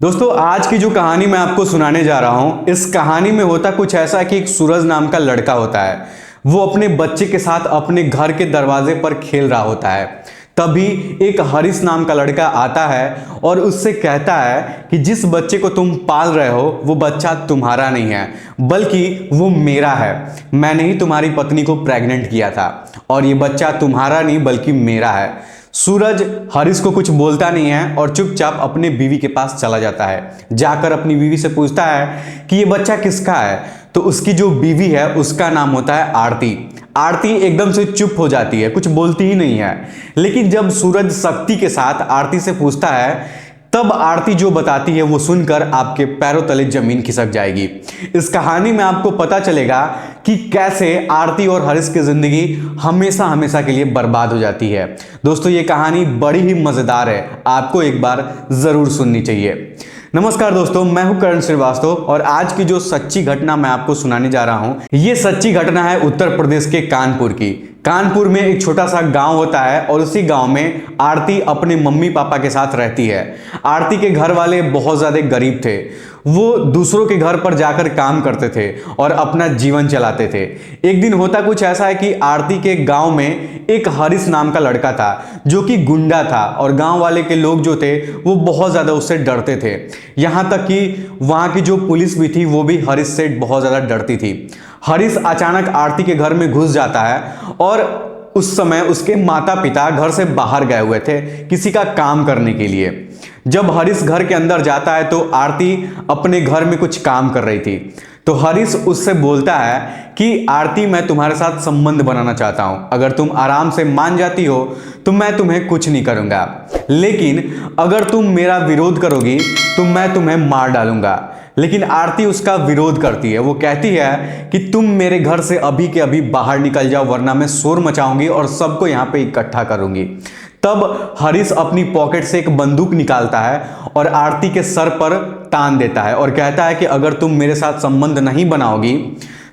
दोस्तों आज की जो कहानी मैं आपको सुनाने जा रहा हूं, इस कहानी में होता कुछ ऐसा कि एक सूरज नाम का लड़का होता है। वो अपने बच्चे के साथ अपने घर के दरवाजे पर खेल रहा होता है। तभी एक हरीश नाम का लड़का आता है और उससे कहता है कि जिस बच्चे को तुम पाल रहे हो वो बच्चा तुम्हारा नहीं है, बल्कि वो मेरा है। मैंने ही तुम्हारी पत्नी को प्रेग्नेंट किया था और ये बच्चा तुम्हारा नहीं बल्कि मेरा है। सूरज हरीश को कुछ बोलता नहीं है और चुपचाप अपने बीवी के पास चला जाता है। जाकर अपनी बीवी से पूछता है कि ये बच्चा किसका है। तो उसकी जो बीवी है उसका नाम होता है आरती। आरती एकदम से चुप हो जाती है, कुछ बोलती ही नहीं है। लेकिन जब सूरज सख्ती के साथ आरती से पूछता है तब आरती जो बताती है वो सुनकर आपके पैरों तले जमीन खिसक जाएगी। इस कहानी में आपको पता चलेगा कि कैसे आरती और हरीश की जिंदगी हमेशा हमेशा के लिए बर्बाद हो जाती है। दोस्तों ये कहानी बड़ी ही मजेदार है, आपको एक बार जरूर सुननी चाहिए। नमस्कार दोस्तों, मैं हूं करण श्रीवास्तव और आज की जो सच्ची घटना मैं आपको सुनाने जा रहा हूं, ये सच्ची घटना है उत्तर प्रदेश के कानपुर की। कानपुर में एक छोटा सा गांव होता है और उसी गांव में आरती अपने मम्मी पापा के साथ रहती है। आरती के घर वाले बहुत ज्यादा गरीब थे, वो दूसरों के घर पर जाकर काम करते थे और अपना जीवन चलाते थे। एक दिन होता कुछ ऐसा है कि आरती के गांव में एक हरीश नाम का लड़का था जो कि गुंडा था और गांव वाले के लोग जो थे वो बहुत ज्यादा उससे डरते थे। यहां तक कि वहां की जो पुलिस भी थी वो भी हरीश से बहुत ज्यादा डरती थी। हरीश अचानक आरती के घर में घुस जाता है और उस समय उसके माता पिता घर से बाहर गए हुए थे किसी का काम करने के लिए। जब हरीश घर के अंदर जाता है तो आरती अपने घर में कुछ काम कर रही थी। तो हरीश उससे बोलता है कि आरती मैं तुम्हारे साथ संबंध बनाना चाहता हूं, अगर तुम आराम से मान जाती हो तो मैं तुम्हें कुछ नहीं करूंगा, लेकिन अगर तुम मेरा विरोध करोगी तो मैं तुम्हें मार डालूंगा। लेकिन आरती उसका विरोध करती है। वो कहती है कि तुम मेरे घर से अभी के अभी बाहर निकल जाओ वरना मैं शोर मचाऊंगी और सबको यहां पे इकट्ठा करूंगी। तब हरीश अपनी पॉकेट से एक बंदूक निकालता है और आरती के सर पर तान देता है और कहता है कि अगर तुम मेरे साथ संबंध नहीं बनाओगी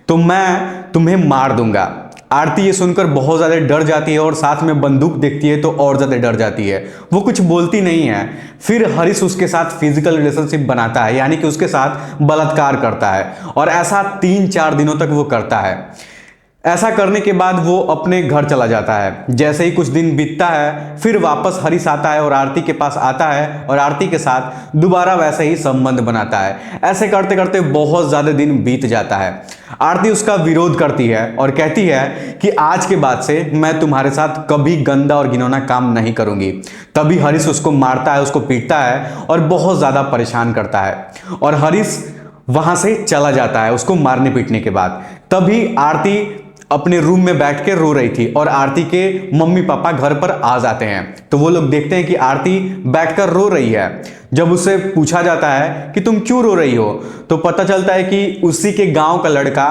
तो मैं तुम्हें मार दूंगा। आरती ये सुनकर बहुत ज्यादा डर जाती है और साथ में बंदूक देखती है तो और ज्यादा डर जाती है। वो कुछ बोलती नहीं है। फिर हरीश उसके साथ फिजिकल रिलेशनशिप बनाता है, यानी कि उसके साथ बलात्कार करता है और ऐसा 3-4 दिनों तक वो करता है। ऐसा करने के बाद वो अपने घर चला जाता है। जैसे ही कुछ दिन बीतता है फिर वापस हरीश आता है और आरती के पास आता है और आरती के साथ दोबारा वैसे ही संबंध बनाता है। ऐसे करते करते बहुत ज्यादा दिन बीत जाता है। आरती उसका विरोध करती है और कहती है कि आज के बाद से मैं तुम्हारे साथ कभी गंदा और घिनौना काम नहीं करूंगी। तभी हरीश उसको मारता है, उसको पीटता है और बहुत ज्यादा परेशान करता है और हरीश वहां से चला जाता है उसको मारने पीटने के बाद। तभी आरती अपने रूम में बैठ के रो रही थी और आरती के मम्मी पापा घर पर आ जाते हैं। तो वो लोग देखते हैं कि आरती बैठकर रो रही है। जब उससे पूछा जाता है कि तुम क्यों रो रही हो तो पता चलता है कि उसी के गांव का लड़का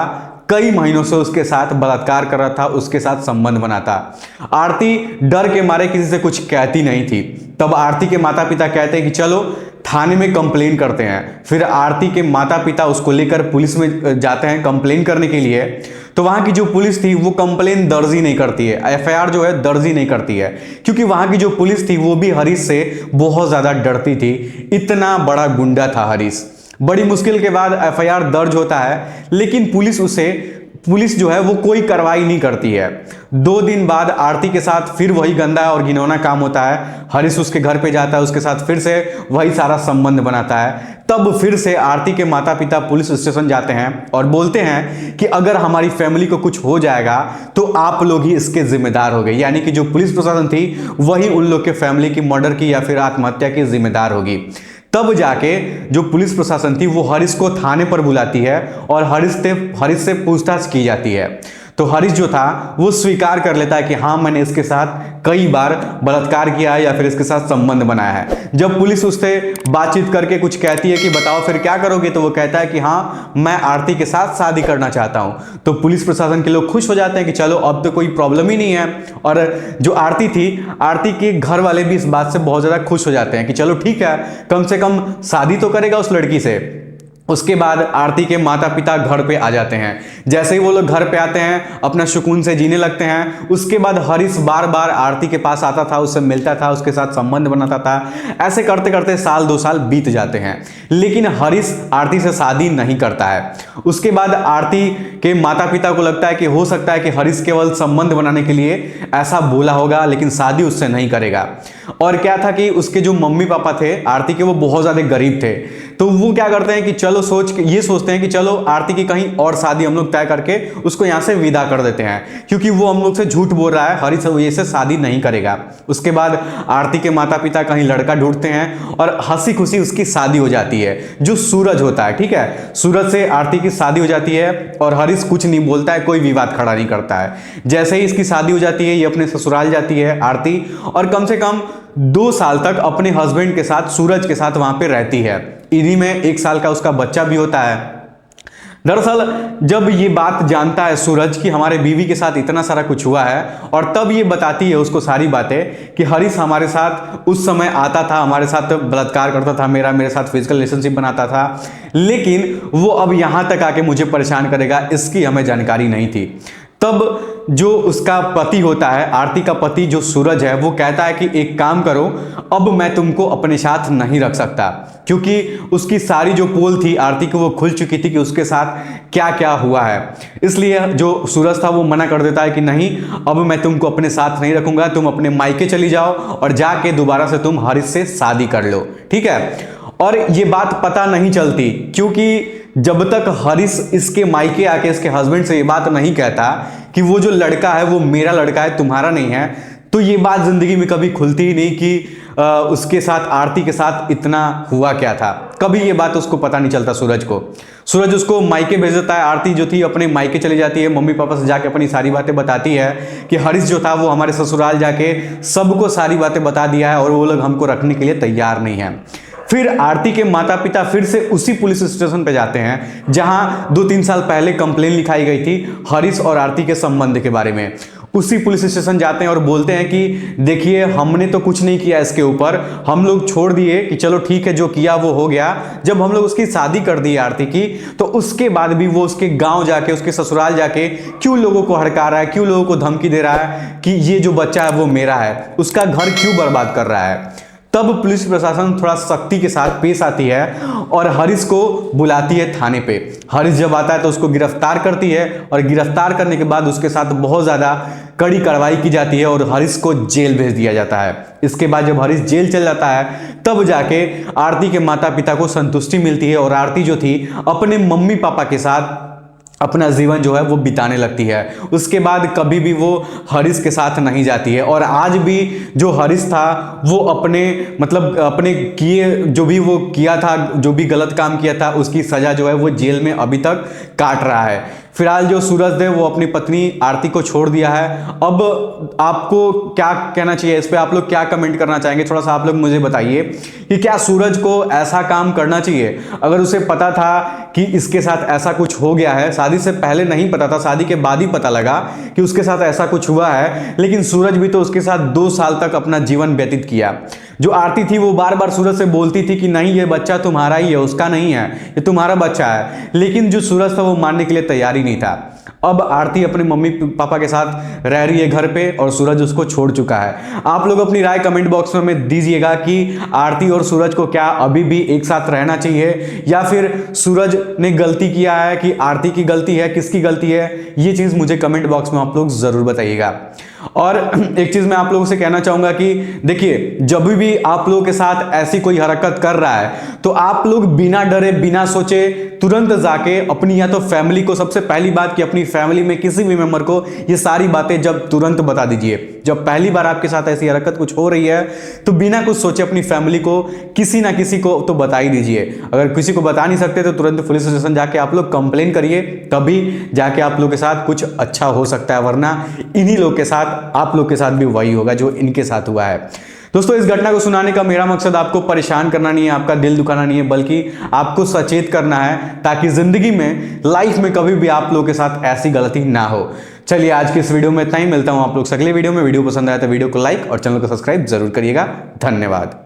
कई महीनों से उसके साथ बलात्कार कर रहा था, उसके साथ संबंध बनाता। आरती डर के मारे किसी से कुछ कहती नहीं थी। तब आरती के माता पिता कहते हैं कि चलो थाने में कंप्लेन करते हैं। फिर आरती के माता पिता उसको लेकर पुलिस में जाते हैं कंप्लेन करने के लिए। तो वहां की जो पुलिस थी वो कंप्लेन दर्ज ही नहीं करती है, एफआईआर जो है दर्ज ही नहीं करती है, क्योंकि वहां की जो पुलिस थी वो भी हरीश से बहुत ज्यादा डरती थी। इतना बड़ा गुंडा था हरीश। बड़ी मुश्किल के बाद एफआईआर दर्ज होता है, लेकिन पुलिस जो है वो कोई कार्रवाई नहीं करती है। 2 दिन बाद आरती के साथ फिर वही गंदा और घिनौना काम होता है। हरीश उसके घर पे जाता है, उसके साथ फिर से वही सारा संबंध बनाता है। तब फिर से आरती के माता पिता पुलिस स्टेशन जाते हैं और बोलते हैं कि अगर हमारी फैमिली को कुछ हो जाएगा तो आप लोग ही इसके जिम्मेदार हो गए, यानी कि जो पुलिस प्रशासन थी वही उन लोग के फैमिली की मर्डर की या फिर आत्महत्या की जिम्मेदार होगी। तब जाके जो पुलिस प्रशासन थी वो हरीश को थाने पर बुलाती है और हरीश से पूछताछ की जाती है। तो हरीश जो था वो स्वीकार कर लेता है कि हाँ मैंने इसके साथ कई बार बलात्कार किया है या फिर इसके साथ संबंध बनाया है। जब पुलिस उससे बातचीत करके कुछ कहती है कि बताओ फिर क्या करोगे, तो वो कहता है कि हाँ मैं आरती के साथ शादी करना चाहता हूं। तो पुलिस प्रशासन के लोग खुश हो जाते हैं कि चलो अब तो कोई प्रॉब्लम ही नहीं है। और जो आरती थी, आरती के घर वाले भी इस बात से बहुत ज्यादा खुश हो जाते हैं कि चलो ठीक है, कम से कम शादी तो करेगा उस लड़की से। उसके बाद आरती के माता पिता घर पे आ जाते हैं। जैसे ही वो लोग घर पे आते हैं अपना सुकून से जीने लगते हैं। उसके बाद हरीश बार बार आरती के पास आता था, उससे मिलता था, उसके साथ संबंध बनाता था। ऐसे करते करते साल 2 साल बीत जाते हैं, लेकिन हरीश आरती से शादी नहीं करता है। उसके बाद आरती के माता पिता को लगता है कि हो सकता है कि हरीश केवल संबंध बनाने के लिए ऐसा बोला होगा, लेकिन शादी उससे नहीं करेगा। और क्या था कि उसके जो मम्मी पापा थे आरती के, वो बहुत ज्यादा गरीब थे। तो वो क्या करते हैं कि चलो ये सोचते हैं कि चलो आरती की कहीं और शादी हम लोग तय करके उसको यहां से विदा कर देते हैं, क्योंकि वो हम लोग से झूठ बोल रहा है, हरीश ये से शादी नहीं करेगा। उसके बाद आरती के माता पिता कहीं लड़का ढूंढते हैं और हंसी खुशी उसकी शादी हो जाती है, जो सूरज होता है। ठीक है, सूरज से आरती की शादी हो जाती है और हरीश कुछ नहीं बोलता है, कोई विवाद खड़ा नहीं करता है। जैसे ही इसकी शादी हो जाती है, ये अपने ससुराल जाती है आरती, और कम से कम 2 साल तक अपने हस्बैंड के साथ, सूरज के साथ वहां पे रहती है। इन्हीं में 1 साल का उसका बच्चा भी होता है। दरअसल जब ये बात जानता है सूरज कि हमारे बीवी के साथ इतना सारा कुछ हुआ है, और तब ये बताती है उसको सारी बातें कि हरीश हमारे साथ उस समय आता था, हमारे साथ बलात्कार करता था, मेरे साथ फिजिकल रिलेशनशिप बनाता था, लेकिन वो अब यहां तक आके मुझे परेशान करेगा, इसकी हमें जानकारी नहीं थी। तब जो उसका पति होता है, आरती का पति जो सूरज है, वो कहता है कि एक काम करो, अब मैं तुमको अपने साथ नहीं रख सकता, क्योंकि उसकी सारी जो पोल थी आरती की वो खुल चुकी थी कि उसके साथ क्या क्या हुआ है। इसलिए जो सूरज था वो मना कर देता है कि नहीं, अब मैं तुमको अपने साथ नहीं रखूंगा, तुम अपने मायके चली जाओ और जाके दोबारा से तुम हरीश से शादी कर लो। ठीक है, और ये बात पता नहीं चलती, क्योंकि जब तक हरीश इसके मायके आके इसके हस्बैंड से ये बात नहीं कहता कि वो जो लड़का है वो मेरा लड़का है, तुम्हारा नहीं है, तो ये बात जिंदगी में कभी खुलती ही नहीं कि उसके साथ, आरती के साथ इतना हुआ क्या था। कभी ये बात उसको पता नहीं चलता सूरज को। सूरज उसको मायके भेज देता है, आरती जो थी अपने मायके चली जाती है, मम्मी पापा से जाके अपनी सारी बातें बताती है कि हरीश जो था वो हमारे ससुराल जाके सबको सारी बातें बता दिया है और वो लोग हमको रखने के लिए तैयार नहीं है। फिर आरती के माता पिता फिर से उसी पुलिस स्टेशन पे जाते हैं जहां 2-3 साल पहले कंप्लेन लिखाई गई थी हरीश और आरती के संबंध के बारे में। उसी पुलिस स्टेशन जाते हैं और बोलते हैं कि देखिए, हमने तो कुछ नहीं किया इसके ऊपर, हम लोग छोड़ दिए कि चलो ठीक है, जो किया वो हो गया। जब हम लोग उसकी शादी कर दी आरती की, तो उसके बाद भी वो उसके गांव जाके, उसके ससुराल जाके क्यों लोगों को हड़का रहा है, क्यों लोगों को धमकी दे रहा है कि ये जो बच्चा है वो मेरा है, उसका घर क्यों बर्बाद कर रहा है। तब पुलिस प्रशासन थोड़ा सख्ती के साथ पेश आती है और हरीश को बुलाती है थाने पे। हरीश जब आता है तो उसको गिरफ्तार करती है, और गिरफ्तार करने के बाद उसके साथ बहुत ज़्यादा कड़ी कार्रवाई की जाती है और हरीश को जेल भेज दिया जाता है। इसके बाद जब हरीश जेल चल जाता है, तब जाके आरती के माता पिता को संतुष्टि मिलती है और आरती जो थी अपने मम्मी पापा के साथ अपना जीवन जो है वो बिताने लगती है। उसके बाद कभी भी वो हरीश के साथ नहीं जाती है, और आज भी जो हरीश था वो अपने किए, जो भी वो किया था, जो भी गलत काम किया था, उसकी सजा जो है वो जेल में अभी तक काट रहा है। फिलहाल जो सूरज है वो अपनी पत्नी आरती को छोड़ दिया है। अब आपको क्या कहना चाहिए इस पे, आप लोग क्या कमेंट करना चाहेंगे, थोड़ा सा आप लोग मुझे बताइए कि क्या सूरज को ऐसा काम करना चाहिए? अगर उसे पता था कि इसके साथ ऐसा कुछ हो गया है, शादी से पहले नहीं पता था, शादी के बाद ही पता लगा कि उसके साथ ऐसा कुछ हुआ है, लेकिन सूरज भी तो उसके साथ 2 साल तक अपना जीवन व्यतीत किया। जो आरती थी वो बार बार सूरज से बोलती थी कि नहीं, ये बच्चा तुम्हारा ही है, उसका नहीं है, ये तुम्हारा बच्चा है, लेकिन जो सूरज था वो मानने के लिए तैयार ही नहीं था। अब आरती अपने मम्मी पापा के साथ रह रही है घर पे और सूरज उसको छोड़ चुका है। आप लोग अपनी राय कमेंट बॉक्स में हमें दीजिएगा कि आरती और सूरज को क्या अभी भी एक साथ रहना चाहिए, या फिर सूरज ने गलती किया है कि आरती की गलती है, किसकी गलती है, ये चीज मुझे कमेंट बॉक्स में आप लोग जरूर बताइएगा। और एक चीज मैं आप लोगों से कहना चाहूंगा कि देखिए, जब भी आप लोगों के साथ ऐसी कोई हरकत कर रहा है तो आप लोग बिना डरे, बिना सोचे तुरंत जाके अपनी, या तो फैमिली को, सबसे पहली बात कि अपनी फैमिली में किसी भी मेंबर को ये सारी बातें जब तुरंत बता दीजिए। जब पहली बार आपके साथ ऐसी हरकत कुछ हो रही है तो बिना कुछ सोचे अपनी फैमिली को, किसी ना किसी को तो बता ही दीजिए। अगर किसी को बता नहीं सकते तो तुरंत पुलिस स्टेशन जाके आप लोग कंप्लेन करिए, तभी जाके आप लोग के साथ कुछ अच्छा हो सकता है, वरना इन्हीं लोग के साथ, आप लोग के साथ भी वही होगा जो इनके साथ हुआ है। दोस्तों, इस घटना को सुनाने का मेरा मकसद आपको परेशान करना नहीं है, आपका दिल दुखाना नहीं है, बल्कि आपको सचेत करना है, ताकि जिंदगी में, लाइफ में कभी भी आप लोगों के साथ ऐसी गलती ना हो। चलिए, आज की इस वीडियो में इतना ही। मिलता हूं आप लोग से अगले वीडियो में। वीडियो पसंद आया तो वीडियो को लाइक और चैनल को सब्सक्राइब जरूर करिएगा। धन्यवाद।